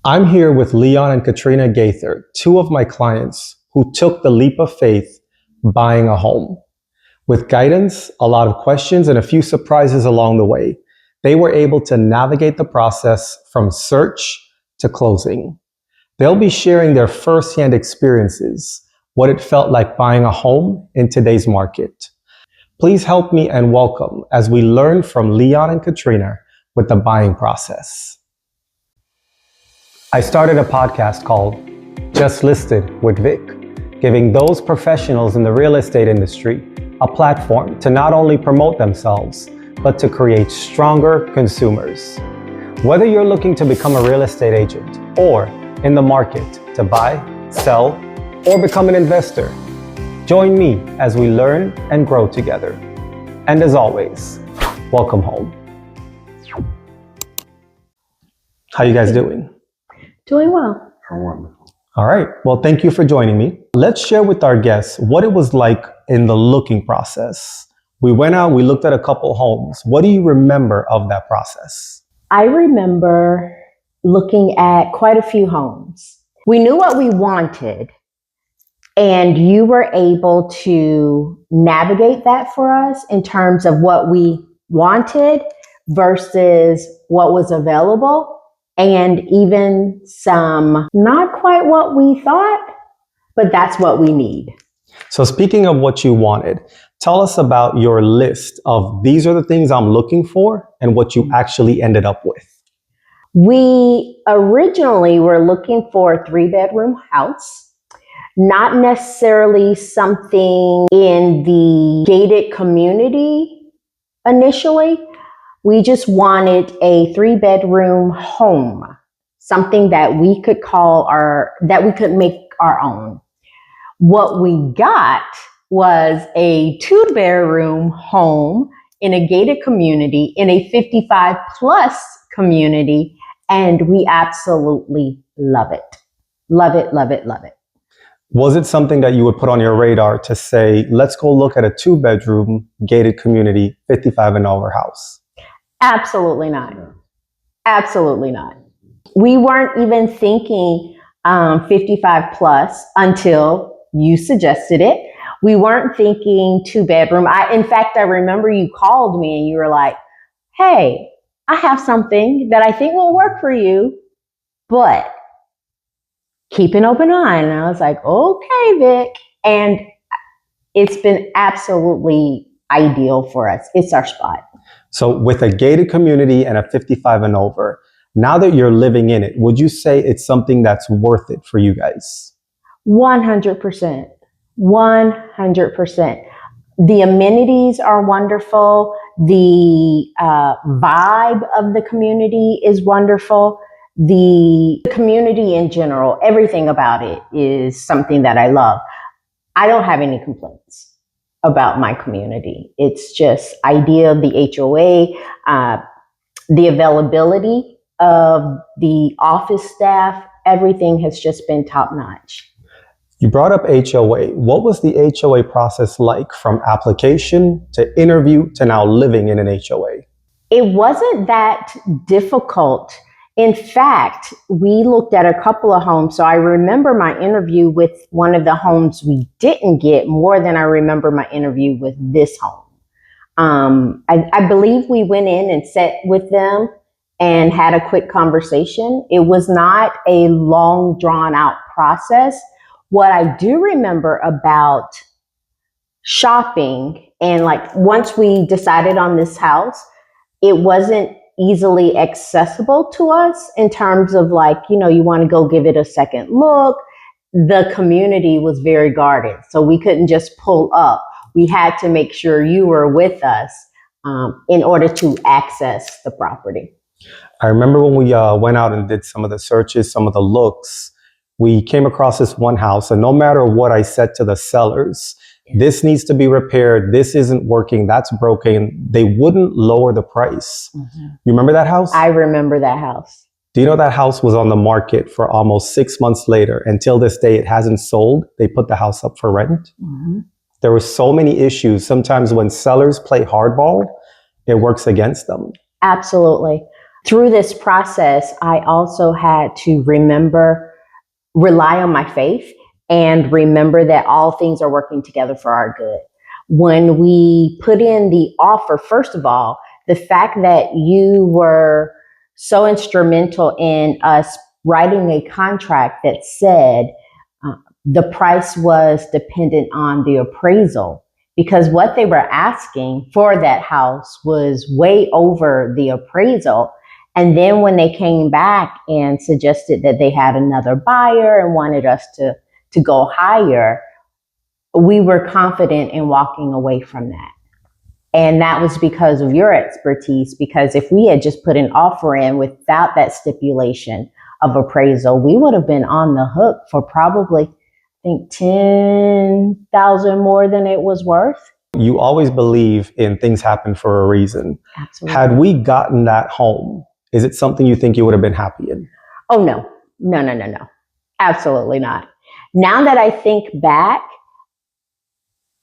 I'm here with Leon and Katrina Gaither, two of my clients who took the leap of faith buying a home. With guidance, a lot of questions, and a few surprises along the way, they were able to navigate the process from search to closing. They'll be sharing their firsthand experiences, what it felt like buying a home in today's market. Please help me and welcome as we learn from Leon and Katrina with the buying process. I started a podcast called Just Listed with Vik, giving those professionals in the real estate industry a platform to not only promote themselves, but to create stronger consumers. Whether you're looking to become a real estate agent or in the market to buy, sell, or become an investor, join me as we learn and grow together. And as always, welcome home. How you guys doing? Doing well. Wonderful. All right. Well, thank you for joining me. Let's share with our guests what it was like in the looking process. We went out, we looked at a couple homes. What do you remember of that process? I remember looking at quite a few homes. We knew what we wanted, and you were able to navigate that for us in terms of what we wanted versus what was available. And even some not quite what we thought, but that's what we need. So speaking of what you wanted, tell us about your list of these are the things I'm looking for and what you actually ended up with. We originally were looking for a 3-bedroom house, not necessarily something in the gated community initially. We just wanted a 3-bedroom home, something that we could that we could make our own. What we got was a 2-bedroom home in a gated community, in a 55 plus community, and we absolutely love it. Love it, love it, love it. Was it something that you would put on your radar to say, let's go look at a 2-bedroom gated community, 55 and over house? Absolutely not. Absolutely not. We weren't even thinking 55 plus until you suggested it. We weren't thinking 2-bedroom. In fact, I remember you called me and you were like, hey, I have something that I think will work for you, but keep an open eye. And I was like, okay, Vik. And it's been absolutely ideal for us. It's our spot. So with a gated community and a 55 and over, now that you're living in it, would you say it's something that's worth it for you guys? 100%. 100%. The amenities are wonderful. The vibe of the community is wonderful. The community in general, everything about it is something that I love. I don't have any complaints about my community. It's just ideal. The HOA, the availability of the office staff, everything has just been top notch. You brought up HOA. What was the HOA process like from application to interview to now living in an HOA? It wasn't that difficult. In fact, we looked at a couple of homes. So I remember my interview with one of the homes we didn't get more than I remember my interview with this home. I believe we went in and sat with them and had a quick conversation. It was not a long, drawn out process. What I do remember about shopping and once we decided on this house, it wasn't easily accessible to us in terms of you want to go give it a second look. The community was very guarded, so we couldn't just pull up. We had to make sure you were with us in order to access the property. I remember when we went out and did some of the searches, some of the looks, we came across this one house, and no matter what I said to the sellers, this needs to be repaired, this isn't working, that's broken, they wouldn't lower the price. Mm-hmm. You remember that house? I remember that house. Do you know that house was on the market for almost 6 months later? Until this day, it hasn't sold. They put the house up for rent. Mm-hmm. There were so many issues. Sometimes when sellers play hardball, it works against them. Absolutely. Through this process, I also had to rely on my faith and remember that all things are working together for our good. When we put in the offer, first of all, the fact that you were so instrumental in us writing a contract that said the price was dependent on the appraisal, because what they were asking for that house was way over the appraisal. And then when they came back and suggested that they had another buyer and wanted us to go higher, we were confident in walking away from that. And that was because of your expertise, because if we had just put an offer in without that stipulation of appraisal, we would have been on the hook for probably, I think, $10,000 more than it was worth. You always believe in things happen for a reason. Absolutely. Had we gotten that home, is it something you think you would have been happy in? Oh, no. No. Absolutely not. Now that I think back,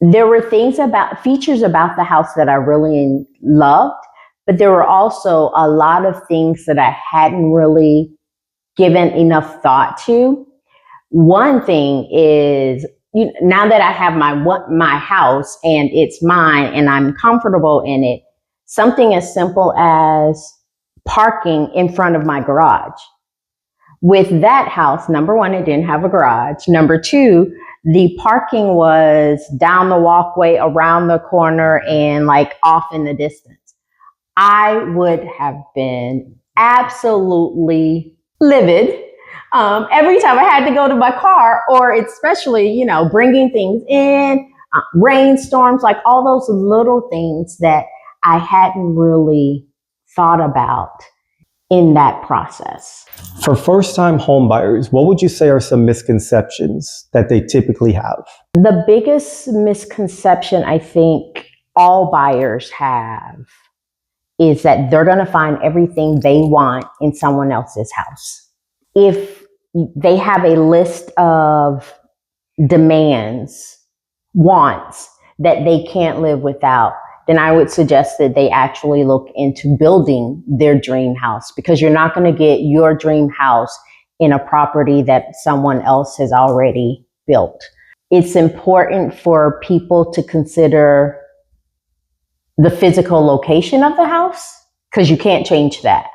there were features about the house that I really loved, but there were also a lot of things that I hadn't really given enough thought to. One thing is, now that I have my house and it's mine and I'm comfortable in it, something as simple as parking in front of my garage. With that house, number one, it didn't have a garage. Number two, the parking was down the walkway, around the corner, and like off in the distance. I would have been absolutely livid every time I had to go to my car, or especially, bringing things in, rainstorms, like all those little things that I hadn't really thought about in that process. For first-time homebuyers, what would you say are some misconceptions that they typically have? The biggest misconception I think all buyers have is that they're going to find everything they want in someone else's house. If they have a list of demands, wants that they can't live without, then I would suggest that they actually look into building their dream house, because you're not going to get your dream house in a property that someone else has already built. It's important for people to consider the physical location of the house, because you can't change that.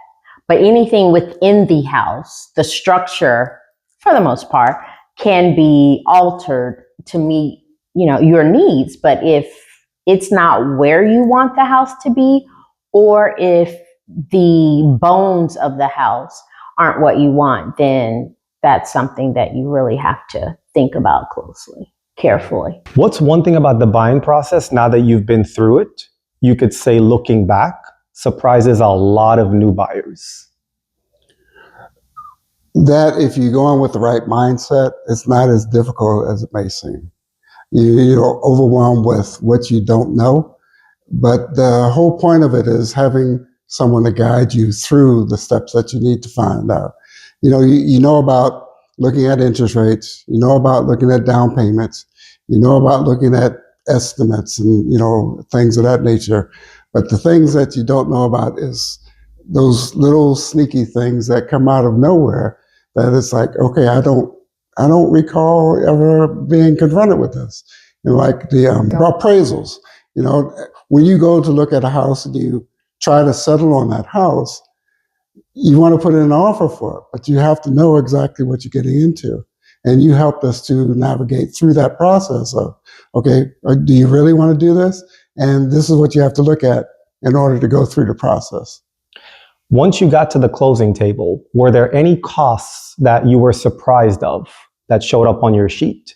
But anything within the house, the structure, for the most part, can be altered to meet, your needs. But if it's not where you want the house to be, or if the bones of the house aren't what you want, then that's something that you really have to think about closely, carefully. What's one thing about the buying process, now that you've been through it, you could say, looking back, surprises a lot of new buyers? That if you go in with the right mindset, it's not as difficult as it may seem. You're overwhelmed with what you don't know, but the whole point of it is having someone to guide you through the steps that you need to find out. You know about looking at interest rates, you know about looking at down payments, you know about looking at estimates and, things of that nature. But the things that you don't know about is those little sneaky things that come out of nowhere that it's like, okay, I don't recall ever being confronted with this. Like the appraisals. When you go to look at a house and you try to settle on that house, you want to put in an offer for it, but you have to know exactly what you're getting into. And you helped us to navigate through that process of, okay, do you really want to do this? And this is what you have to look at in order to go through the process. Once you got to the closing table, were there any costs that you were surprised of that showed up on your sheet?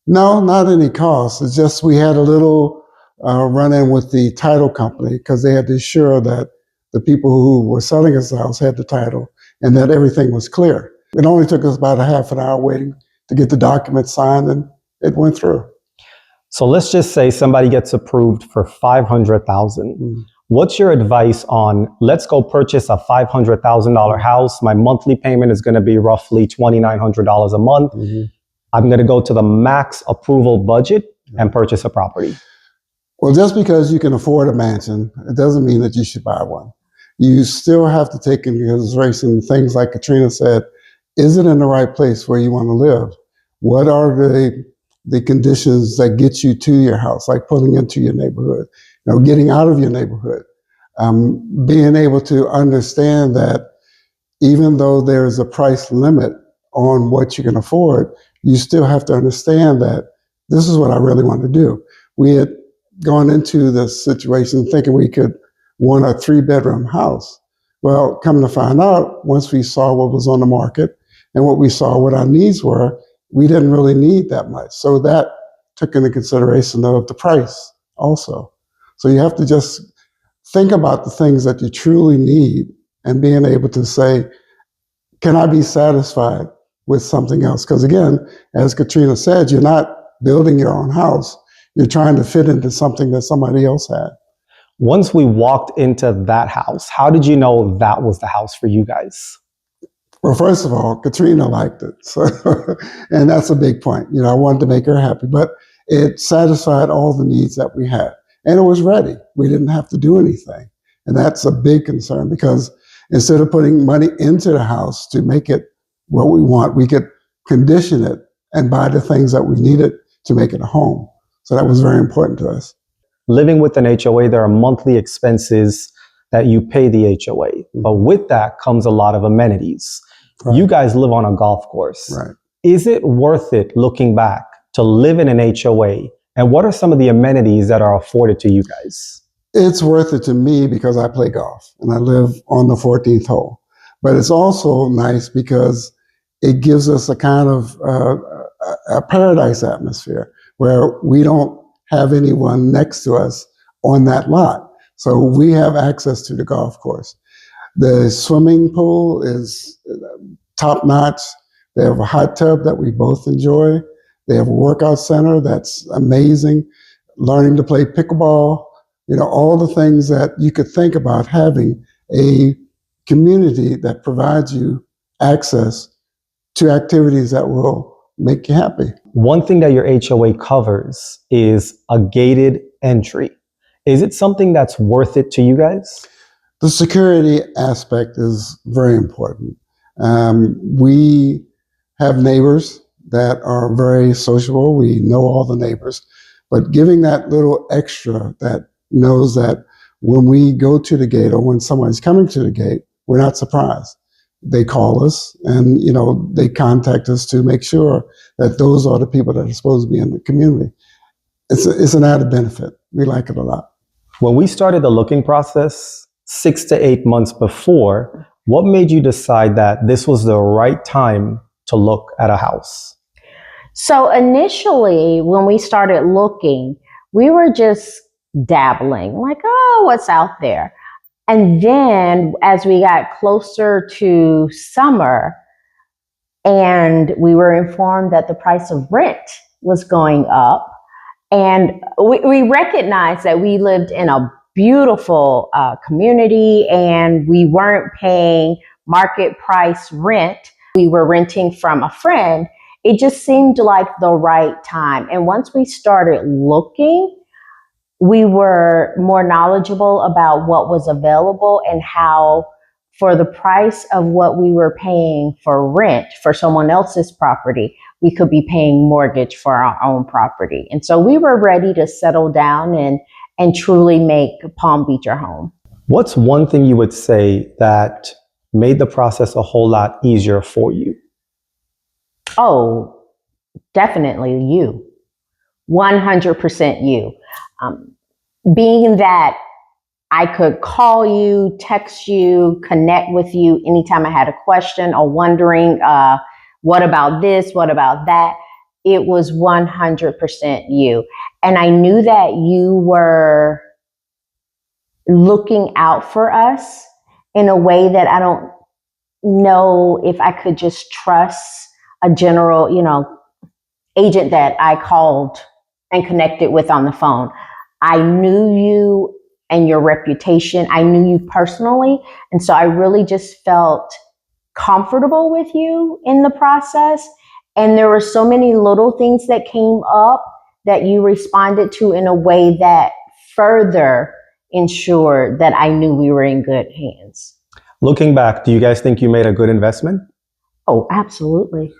No, not any costs. It's just we had a little run-in with the title company, because they had to ensure that the people who were selling us the house had the title and that everything was clear. It only took us about a half an hour waiting to get the document signed, and it went through. So let's just say somebody gets approved for $500,000. Mm. What's your advice on, let's go purchase a $500,000 house. My monthly payment is going to be roughly $2,900 a month. Mm-hmm. I'm going to go to the max approval budget and purchase a property. Well, just because you can afford a mansion, it doesn't mean that you should buy one. you still have to take into consideration things like Katrina said. Is it in the right place where you want to live? What are the conditions that get you to your house, like pulling into your neighborhood, getting out of your neighborhood, being able to understand that even though there is a price limit on what you can afford, you still have to understand that this is what I really want to do. We had gone into this situation thinking we could want a 3-bedroom house. Well, come to find out, once we saw what was on the market and what we saw what our needs were, we didn't really need that much. So that took into consideration of the price also. So you have to just think about the things that you truly need and being able to say, can I be satisfied with something else? Because again, as Katrina said, you're not building your own house. You're trying to fit into something that somebody else had. Once we walked into that house, how did you know that was the house for you guys? Well, first of all, Katrina liked it. So, and that's a big point. I wanted to make her happy, but it satisfied all the needs that we had. And it was ready. We didn't have to do anything. And that's a big concern because instead of putting money into the house to make it what we want, we could condition it and buy the things that we needed to make it a home. So that was very important to us. Living with an HOA, there are monthly expenses that you pay the HOA. But with that comes a lot of amenities. Right. You guys live on a golf course. Right. Is it worth it, looking back, to live in an HOA? And what are some of the amenities that are afforded to you guys? It's worth it to me because I play golf and I live on the 14th hole. But it's also nice because it gives us a kind of a paradise atmosphere where we don't have anyone next to us on that lot. So we have access to the golf course. The swimming pool is top notch. They have a hot tub that we both enjoy. They have a workout center that's amazing. Learning to play pickleball, all the things that you could think about having a community that provides you access to activities that will make you happy. One thing that your HOA covers is a gated entry. Is it something that's worth it to you guys? The security aspect is very important. We have neighbors that are very sociable. We know all the neighbors, but giving that little extra that knows that when we go to the gate or when someone's coming to the gate, we're not surprised. They call us and, they contact us to make sure that those are the people that are supposed to be in the community. It's an added benefit. We like it a lot. When we started the looking process 6 to 8 months before, what made you decide that this was the right time to look at a house? So initially, when we started looking, we were just dabbling, like, oh, what's out there? And then as we got closer to summer and we were informed that the price of rent was going up, and we recognized that we lived in a beautiful community and we weren't paying market price rent. We were renting from a friend. It just seemed like the right time. And once we started looking, we were more knowledgeable about what was available and how, for the price of what we were paying for rent for someone else's property, we could be paying mortgage for our own property. And so we were ready to settle down and truly make Palm Beach our home. What's one thing you would say that made the process a whole lot easier for you? Oh, definitely you. 100% you. Being that I could call you, text you, connect with you anytime I had a question or wondering, what about this? What about that? It was 100% you. And I knew that you were looking out for us in a way that I don't know if I could just trust a general, agent that I called and connected with on the phone. I knew you and your reputation. I knew you personally. And so I really just felt comfortable with you in the process. And there were so many little things that came up that you responded to in a way that further ensure that I knew we were in good hands. Looking back, do you guys think you made a good investment? Oh, absolutely.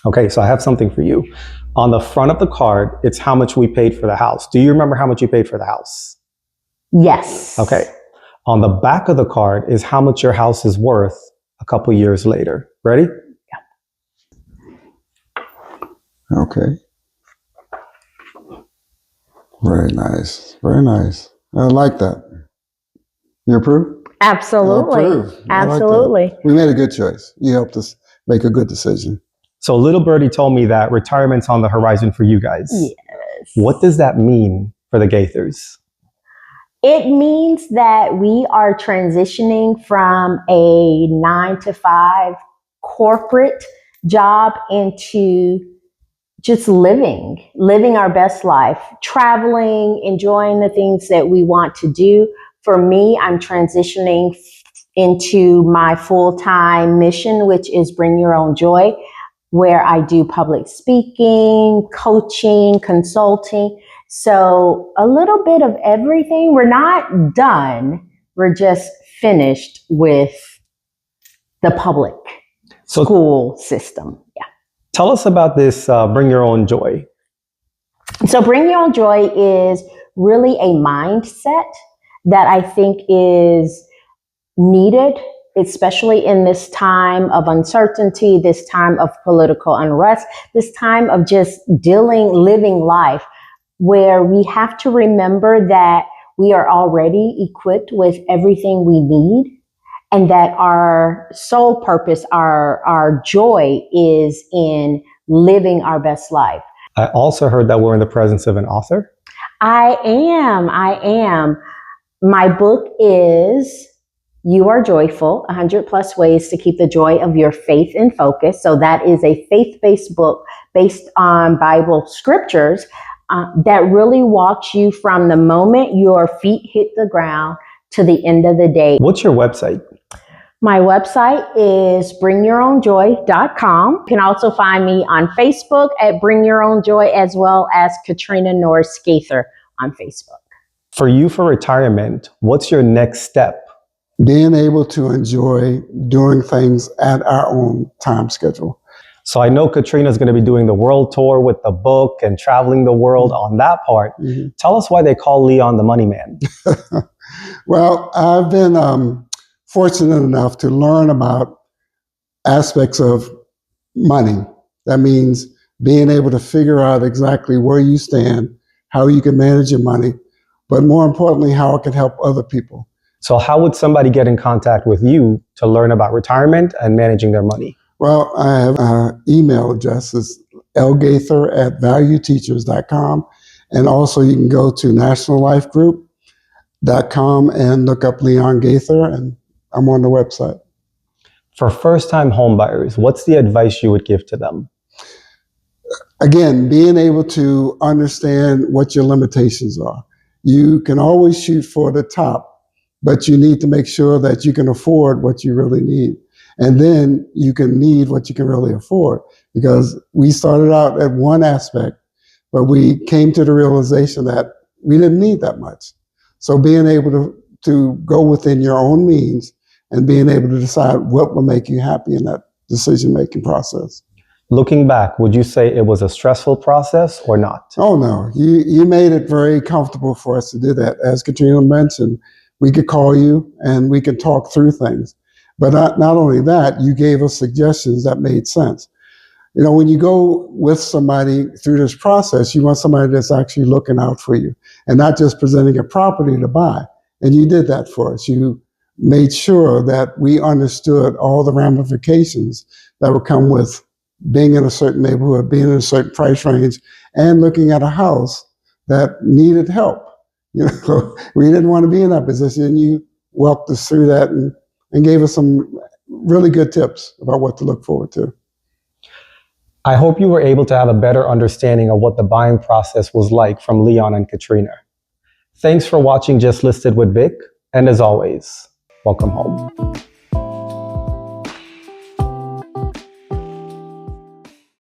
Okay, so I have something for you. On the front of the card, it's how much we paid for the house. Do you remember how much you paid for the house? Yes. Okay. On the back of the card is how much your house is worth a couple years later. Ready? Okay. Very nice. Very nice. I like that. You approve? Absolutely. Approve. I like that. Absolutely. We made a good choice. You helped us make a good decision. So little birdie told me that retirement's on the horizon for you guys. Yes. What does that mean for the Gaithers? It means that we are transitioning from a 9-to-5 corporate job into just living our best life, traveling, enjoying the things that we want to do. For me, I'm transitioning into my full-time mission, which is Bring Your Own Joy, where I do public speaking, coaching, consulting. So a little bit of everything. We're not done. We're just finished with the public school system. Yeah. Tell us about this Bring Your Own Joy. So Bring Your Own Joy is really a mindset that I think is needed, especially in this time of uncertainty, this time of political unrest, this time of just living life, where we have to remember that we are already equipped with everything we need, and that our sole purpose, our joy is in living our best life. I also heard that we're in the presence of an author. I am. My book is You Are Joyful, 100 Plus Ways to Keep the Joy of Your Faith in Focus. So that is a faith-based book based on Bible scriptures that really walks you from the moment your feet hit the ground to the end of the day. What's your website? My website is bringyourownjoy.com. You can also find me on Facebook at Bring Your Own Joy, as well as Katrina Norris Gaither on Facebook. For you, for retirement, what's your next step? Being able to enjoy doing things at our own time schedule. So I know Katrina's going to be doing the world tour with the book and traveling the world on that part. Mm-hmm. Tell us why they call Leon the money man. Well, I've been fortunate enough to learn about aspects of money. That means being able to figure out exactly where you stand, how you can manage your money, but more importantly, how it can help other people. So how would somebody get in contact with you to learn about retirement and managing their money? Well, I have an email address. It's lgaither@valueteachers.com. And also you can go to nationallifegroup.com and look up Leon Gaither, and I'm on the website. For first-time homebuyers, what's the advice you would give to them? Again, being able to understand what your limitations are. You can always shoot for the top, but you need to make sure that you can afford what you really need. And then you can need what you can really afford, because we started out at one aspect, but we came to the realization that we didn't need that much. So being able to go within your own means and being able to decide what will make you happy in that decision-making process. Looking back, would you say it was a stressful process or not? Oh, no. You made it very comfortable for us to do that. As Katrina mentioned, we could call you and we could talk through things. But not only that, you gave us suggestions that made sense. You know, when you go with somebody through this process, you want somebody that's actually looking out for you and not just presenting a property to buy. And you did that for us. You made sure that we understood all the ramifications that would come with being in a certain neighborhood, being in a certain price range, and looking at a house that needed help. You know, we didn't want to be in that position, and you walked us through that and gave us some really good tips about what to look forward to. I hope you were able to have a better understanding of what the buying process was like from Leon and Katrina. Thanks for watching Just Listed with Vic, and as always, welcome home.